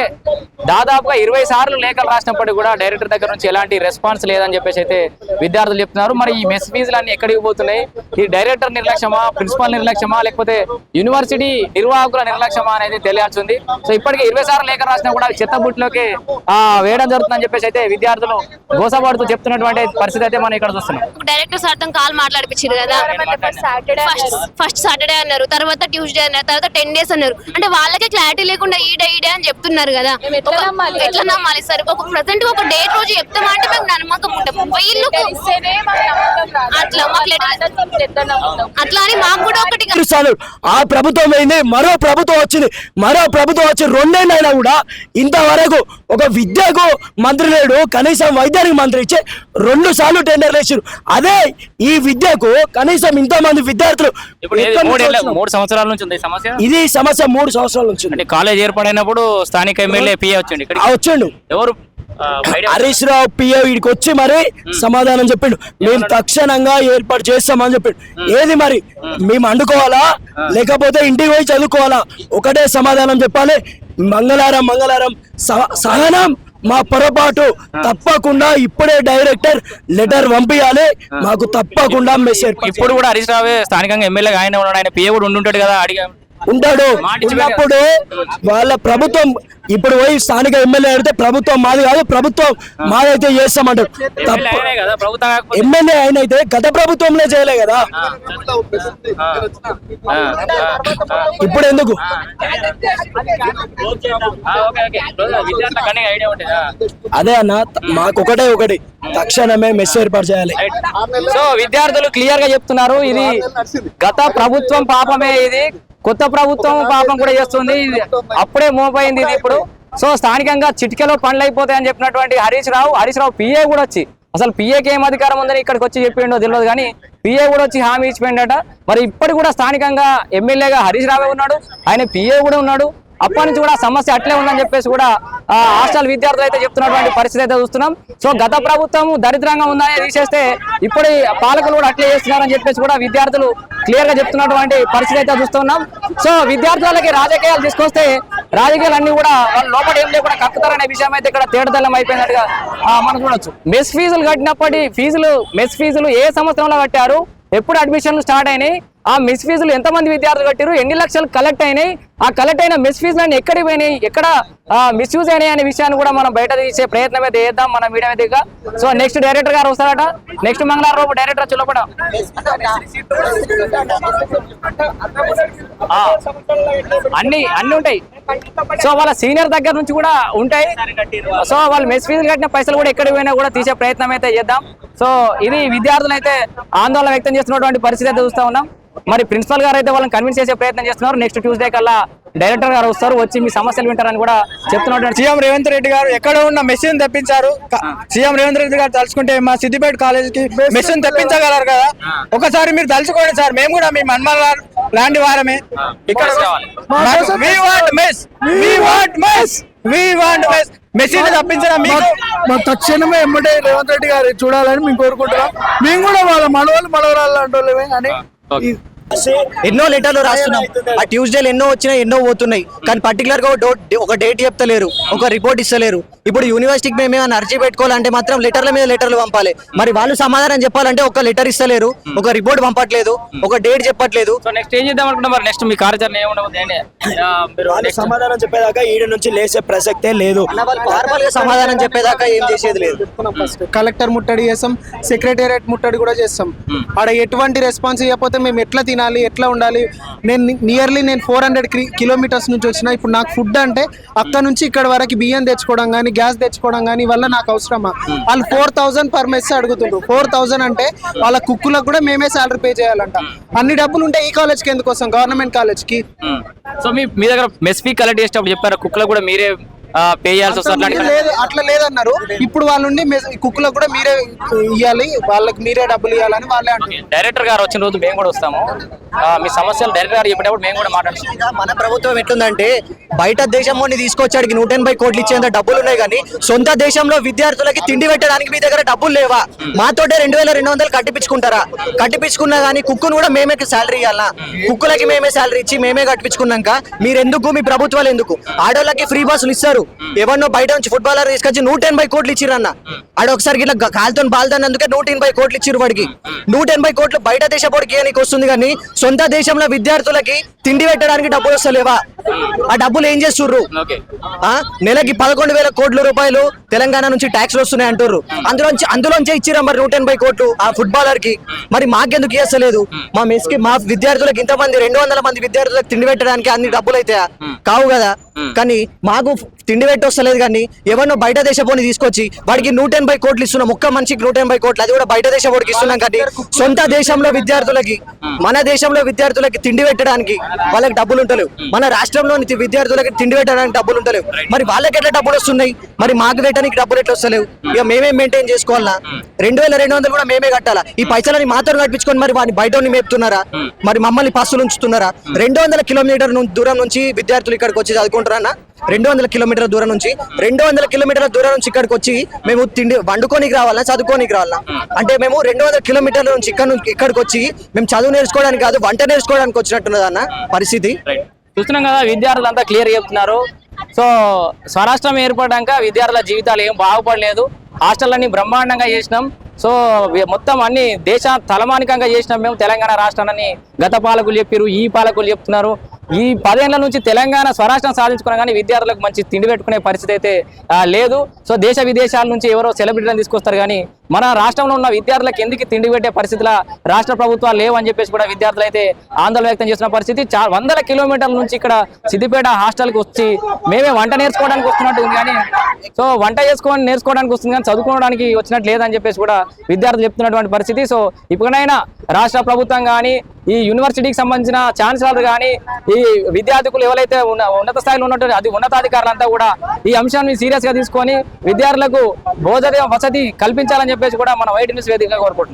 దాదాపుగా 20 సార్లు లేఖలు రాసినప్పటికీ కూడా డైరెక్టర్ దగ్గర నుంచి ఎలాంటి రెస్పాన్స్ లేదని చెప్పేసి అయితే విద్యార్థులు చెప్తున్నారు. మరి ఈ మెస్ ఫీజులు అన్ని ఎక్కడికి పోతున్నాయి? ఈ డైరెక్టర్ నిర్లక్ష్యమా, ప్రిన్సిపల్ నిర్లక్ష్యమా, లేకపోతే యూనివర్సిటీ నిర్వాహకుల నిర్లక్ష్యమా అనేది తెలియాల్సి ఉంది. సో ఇప్పటికే 20 సార్లు లేఖ రాసినా కూడా చెత్తబుట్లోకి వేయడం జరుగుతుందని చెప్పేసి అయితే విద్యార్థులు గోసపడుతూ చెప్తున్నటువంటి పరిస్థితి అయితే మనం ఇక్కడ చూస్తున్నాం. డైరెక్టర్ సార్ తో కాల్ మాట్లాడిపించారు కదా, ఫస్ట్ సాటర్డే అన్నారు, తర్వాత ట్యూస్డే అన్నారు, తర్వాత 10 days అన్నారు. అంటే వాళ్ళకే క్లారిటీ లేకుండా ఈ డే అని చెప్తున్నారు కదా. ఎట్లా నమ్మాలి సార్? ఒక ప్రెసెంట్ ఒక డేట్ రోజు చెప్తామంటే మేము నమ్మకం ఉంటాం. అట్లా అని మాకు కూడా ఒకటి ఆ ప్రభుత్వం అయింది, మరో ప్రభుత్వం వచ్చింది, మరో ప్రభుత్వం వచ్చి 2 ఏళ్ళు అయినా కూడా ఇంతవరకు ఒక విద్యకు మంత్రి లేడు, కనీసం వైద్యానికి మంత్రి ఇచ్చి 2 సార్లు టెండర్లు వేసారు. అదే ఈ విద్యకు కనీసం ఇంతమంది విద్యార్థులు 3 సంవత్సరాల నుంచి ఉంది సమస్య. ఇది సమస్య 3 సంవత్సరాల నుంచి. అంటే కాలేజ్ ఏర్పడినప్పుడు స్థానిక ఎమ్మెల్యే పిఏ వచ్చిండు, ఎవరు హరీష్ రావు పిఏ వీడికి వచ్చి మరి సమాధానం చెప్పిండు, మేము తక్షణంగా ఏర్పాటు చేస్తామని చెప్పిండు. ఏది మరి మేము అండుకోవాలా లేకపోతే ఇంటికి పోయి చదువుకోవాలా? ఒకటే సమాధానం చెప్పాలి. మంగళవారం సహనం మా పొరపాటు, తప్పకుండా ఇప్పుడే డైరెక్టర్ లెటర్ పంపించాలి, మాకు తప్పకుండా మెసేజ్. ఇప్పుడు కూడా హరీష్ రావే స్థానికంగా ఎమ్మెల్యేగా ఆయన ఉన్నాడు, ఆయన పిఏ కూడా ఉంటుంటాడు కదా, అడిగా ఉంటాడు. ఉన్నప్పుడు వాళ్ళ ప్రభుత్వం ఇప్పుడు పోయి స్థానిక ఎమ్మెల్యే అడిగితే ప్రభుత్వం మాది కాదు, ప్రభుత్వం మాదైతే చేస్తామంటారు. తప్ప ఎమ్మెల్యే ఆయన అయితే గత ప్రభుత్వంలో చేయలే కదా, ఇప్పుడు ఎందుకు? అదే అన్న, మాకు ఒకటి తక్షణమే మెస్ ఏర్పాటు చేయాలి. సో విద్యార్థులు క్లియర్ గా చెప్తున్నారు, ఇది గత ప్రభుత్వం పాపమే, ఇది కొత్త ప్రభుత్వం పాపం కూడా చేస్తుంది, అప్పుడే మోపైంది ఇది ఇప్పుడు. సో స్థానికంగా చిటికెలో పనులు అయిపోతాయని చెప్పినటువంటి హరీష్ రావు పిఏ కూడా వచ్చి, అసలు పిఏకి ఏం అధికారం ఉందని ఇక్కడికి వచ్చి చెప్పిండో తెలియదు కానీ పిఏ కూడా వచ్చి హామీ ఇచ్చిపోయిందట. మరి ఇప్పటి కూడా స్థానికంగా ఎమ్మెల్యేగా హరీష్ రావే ఉన్నాడు, ఆయన పిఏ కూడా ఉన్నాడు. అప్పటి నుంచి కూడా సమస్య అట్లే ఉందని చెప్పేసి కూడా హాస్టల్ విద్యార్థులు అయితే చెప్తున్నటువంటి పరిస్థితి అయితే చూస్తున్నాం. సో గత ప్రభుత్వం దరిద్రంగా ఉందని తీసేస్తే ఇప్పుడు పాలకులు కూడా అట్లే చేస్తున్నారని చెప్పేసి కూడా విద్యార్థులు క్లియర్ గా చెప్తున్నటువంటి పరిస్థితి అయితే చూస్తున్నాం. సో విద్యార్థులకి రాజకీయాలు తీసుకొస్తే రాజకీయాలన్నీ కూడా వాళ్ళు లోపల ఏం లేకుండా కక్కుతారనే విషయం అయితే ఇక్కడ తేటతెల్లం అయిపోయినట్టుగా మనం చూడొచ్చు. మెస్ ఫీజులు కట్టినప్పటి మెస్ ఫీజులు ఏ సంవత్సరంలో కట్టారు, ఎప్పుడు అడ్మిషన్లు స్టార్ట్ అయినాయి, ఆ మెస్ ఫీజులు ఎంతమంది విద్యార్థులు కట్టారు, ఎన్ని లక్షలు కలెక్ట్ అయినాయి, ఆ కలెక్ట్ అయిన మెస్ ఫీజులన్నీ ఎక్కడికి పోయినాయి, ఎక్కడ మిస్యూజ్ అయినాయి అనే విషయాన్ని కూడా మనం బయట తీసే ప్రయత్నం అయితే చేద్దాం మన మీడియా మీదుగా. సో నెక్స్ట్ డైరెక్టర్ గారు వస్తారట, నెక్స్ట్ మంగళవారం రోజు డైరెక్టర్ చులపడ అన్ని ఉంటాయి. సో వాళ్ళ సీనియర్ దగ్గర నుంచి కూడా ఉంటాయి. సో వాళ్ళు మెస్ ఫీజులు కట్టిన పైసలు కూడా ఎక్కడికి పోయినా కూడా తీసే ప్రయత్నం అయితే చేద్దాం. సో ఇది విద్యార్థులు అయితే ఆందోళన వ్యక్తం చేస్తున్నటువంటి పరిస్థితి అయితే చూస్తా ఉన్నాం. మరి ప్రిన్సిపల్ గారు అయితే వాళ్ళని కన్విన్స్ చేసే ప్రయత్నం చేస్తున్నారు. నెక్స్ట్ ట్యూస్డే కల్లా డైరెక్టర్ గారు వస్తారు, వచ్చి మీ సమస్యలు వింటారని కూడా చెప్తున్నారు. సీఎం రేవంత్ రెడ్డి గారు ఎక్కడ ఉన్న మెషిన్ తెప్పించారు. సీఎం రేవంత్ రెడ్డి గారు తలుచుకుంటే మా సిద్దిపేట కాలేజ్ కి మెషిన్ తెప్పించగలరు కదా, ఒకసారి మీరు తలుచుకోండి సార్. మేము కూడా మీ మన్మల్ లాంటి వారమే. ఇక్కడ మెషిన్ తప్పించడం తక్షణమే ఎమ్మటే రేవంత్ రెడ్డి గారు చూడాలని మేము కోరుకుంటున్నాం. మేము కూడా వాళ్ళ మనవరాలు లాంటి వాళ్ళమే. కానీ ఎన్నో లెటర్లు రాస్తున్నాం, ఆ ట్యూస్డేలు ఎన్నో వచ్చినాయి, ఎన్నో పోతున్నాయి. కానీ పర్టికులర్ గా ఒక డేట్ చెప్తలేరు, ఒక రిపోర్ట్ ఇస్తలేరు. ఇప్పుడు యూనివర్సిటీకి మేము ఏమైనా అర్జీ పెట్టుకోవాలంటే మాత్రం లెటర్ల మీద లెటర్లు పంపాలి. మరి వాళ్ళు సమాధానం చెప్పాలంటే ఒక లెటర్ ఇస్తలేరు, ఒక రిపోర్ట్ పంపట్లేదు, ఒక డేట్ చెప్పట్లేదు. సో నెక్స్ట్ ఏం చేద్దాం అనుకుంటున్నా మరి? నెక్స్ట్ మీ కార్యాచరణ ఏముండబోతుంది? మీరు వాళ్ళు సమాధానం చెప్పేదాకా ఈడ నుంచి లేచే ప్రసక్తే లేదు. నార్మల్ గా సమాధానం చెప్పేదాకా ఏం చేసేది లేదు. ఫస్ట్ కలెక్టర్ ముట్టడి చేస్తాం, సెక్రటేరియట్ ముట్టడి కూడా చేస్తాం. ఆడ ఎటువంటి రెస్పాన్స్ ఇవ్వకపోతే మేము ఎట్లా తినాలి, ఎట్లా ఉండాలి? నేను 400 కిలోమీటర్స్ నుంచి వచ్చిన. ఇప్పుడు నాకు ఫుడ్ అంటే అక్కడ నుంచి ఇక్కడ వరకు బియ్యం తెచ్చుకోవడం కానీ గ్యాస్ తెచ్చుకోవడం కానీ వల్ల నాకు అవసరమా? వాళ్ళు 4000 పర్ మెస్ అడుగుతుండ్రు. 4000 అంటే వాళ్ళ కుక్కులకు కూడా మేమే సాలరీ పే చేయాలంట. అన్ని డబ్బులు ఉంటే ఈ కాలేజ్కి ఎందుకు వస్తాం, గవర్నమెంట్ కాలేజ్కి? సో మీ దగ్గర మెస్ ఫీ కలెక్ట్ చేసేటప్పుడు చెప్పారు కుక్కలు కూడా మీరే పే చేయాల్సి వస్తుంది? లేదు, అట్లా లేదన్నారు. ఇప్పుడు వాళ్ళుండి కుక్కులకు కూడా మీరే ఇవ్వాలి, వాళ్ళకి మీరే డబ్బులు ఇవ్వాలని వాళ్ళే అంటారు. డైరెక్టర్ గారు వచ్చిన రోజు మేము కూడా వస్తాము. మీ సమస్యలు డైరెక్టర్ గారు చెప్పేటప్పుడు మేము కూడా మాట్లాడుతున్నాం. మన ప్రభుత్వం ఎట్లుందంటే బయట దేశంలోని తీసుకొచ్చాడికి 180 కోట్లు ఇచ్చేంత డబ్బులు ఉన్నాయి, కానీ సొంత దేశంలో విద్యార్థులకి తిండి పెట్టడానికి మీ దగ్గర డబ్బులు లేవా? మాతోటే 2200 కట్టిపించుకుంటారా? కట్టిపించుకున్నా కానీ కుక్కును కూడా మేమే శాలరీ ఇవ్వాలా? కుక్కులకి మేమే శాలరీ ఇచ్చి మేమే కట్టిపించుకున్నాక మీరెందుకు, మీ ప్రభుత్వాలు ఎందుకు? ఆడోళ్ళకి ఫ్రీ బస్సులు ఇస్తారు, ఎవరినో బయట నుంచి ఫుట్బాలర్ తీసుకొచ్చి 180 కోట్లు ఇచ్చిరన్న. ఆడ ఒకసారి ఇట్లా కాలుతో బాల్తానందుకే 180 కోట్లు ఇచ్చిరు వాడికి. 180 కోట్లు బయట దేశ పోటీకి ఇవ్వడానికి వస్తుంది, కానీ సొంత దేశంలో విద్యార్థులకి తిండి పెట్టడానికి డబ్బులు వస్తలేవా? ఆ డబ్బులు ఏం చేస్తుర్రు? నెలకి 11,000 కోట్ల రూపాయలు తెలంగాణ నుంచి ట్యాక్స్లు వస్తున్నాయి అంటారు. అందులోంచే ఇచ్చిరా మరి 180 కోట్లు ఆ ఫుట్బాలర్ కి. మరి మాకెందుకు ఇవ్వలేదు? మా మెస్ కి, మా విద్యార్థులకు ఇంతమంది 200 మంది విద్యార్థులకు తిండి పెట్టడానికి అన్ని డబ్బులు అయితే కావు కదా. కానీ మాకు తిండి పెట్టి వస్తలేదు, కానీ ఎవరినో బయట దేశ పోని తీసుకొచ్చి వాడికి 180 కోట్లు ఇస్తున్నాం. ఒక్క మనిషికి 180 కోట్లు, అది కూడా బయట దేశ పోటీకి ఇస్తున్నాం. కానీ సొంత దేశంలో విద్యార్థులకి, మన దేశంలో విద్యార్థులకి తిండి పెట్టడానికి వాళ్ళకి డబ్బులు ఉంటలేవు. మన రాష్ట్రంలోని విద్యార్థులకి తిండి పెట్టడానికి డబ్బులు ఉంటలేవు. మరి వాళ్ళకి ఎట్లా డబ్బులు వస్తున్నాయి? మరి మాకు పెట్టడానికి డబ్బులు ఎట్లా వస్తలేవు? ఇక మేమే మెయింటైన్ చేసుకోవాలా? 2200 కూడా మేమే కట్టాలా? ఈ పైసలని మాతో కట్టించుకొని మరి వాడిని బయట మేపుతున్నారా? మరి మమ్మల్ని పస్సులు ఉంచుతున్నారా? 200 కిలోమీటర్ దూరం నుంచి విద్యార్థులు ఇక్కడికి వచ్చి చదువుకుంటారన్నా? 200 కిలోమీటర్ల దూరం నుంచి, 200 కిలోమీటర్ల దూరం నుంచి ఇక్కడికి వచ్చి మేము తిండి వండుకోనికి రావాలా, చదువుకోనికి రావాలా? అంటే మేము 200 కిలోమీటర్ల నుంచి ఇక్కడికి వచ్చి మేము చదువు నేర్చుకోవడానికి కాదు, వంట నేర్చుకోవడానికి వచ్చినట్టున్నది అన్న పరిస్థితి. చూస్తున్నాం కదా, విద్యార్థులు అంతా క్లియర్ చెప్తున్నారు. సో స్వరాష్ట్రం ఏర్పడ్డాక విద్యార్థుల జీవితాలు ఏం బాగుపడలేదు. హాస్టళ్ళని బ్రహ్మాండంగా చేసినాం. సో మొత్తం అన్ని దేశ తలమానికంగా చేసినాం మేము తెలంగాణ రాష్ట్రాన్ని. గత పాలకులు చెప్పారు, ఈ పాలకులు చెప్తున్నారు. ఈ 10 ఏళ్ల నుంచి తెలంగాణ స్వరాష్ట్రం సాధించుకున్నా కానీ విద్యార్థులకు మంచి తిండి పెట్టుకునే పరిస్థితి అయితే లేదు. సో దేశ విదేశాల నుంచి ఎవరో సెలబ్రిటీలను తీసుకొస్తారు, కానీ మన రాష్ట్రంలో ఉన్న విద్యార్థులకు ఎందుకు తిండి పెట్టే పరిస్థితుల రాష్ట్ర ప్రభుత్వాలు లేవని చెప్పేసి కూడా విద్యార్థులు అయితే ఆందోళన వ్యక్తం చేస్తున్న పరిస్థితి. 100 కిలోమీటర్ల నుంచి ఇక్కడ సిద్దిపేట హాస్టల్కి వచ్చి మేమే వంట నేర్చుకోవడానికి వస్తున్నట్టు ఉంది, కానీ సో వంట నేర్చుకోవడానికి వస్తుంది కానీ చదువుకోవడానికి వచ్చినట్టు లేదని చెప్పేసి కూడా విద్యార్థులు చెప్తున్నటువంటి పరిస్థితి. సో ఇప్పటికైనా రాష్ట్ర ప్రభుత్వం కానీ, ఈ యూనివర్సిటీకి సంబంధించిన ఛాన్సలర్ కానీ, ఈ విద్యార్థులు ఎవరైతే ఉన్నత స్థాయిలో ఉన్నట్టు అది ఉన్నతాధికారులంతా కూడా ఈ అంశాన్ని సీరియస్ గా తీసుకొని విద్యార్థులకు భోజన వసతి కల్పించాలని చెప్పేసి కూడా మన వైట్ న్యూస్ వేదికగా కోరుకుంటున్నాం.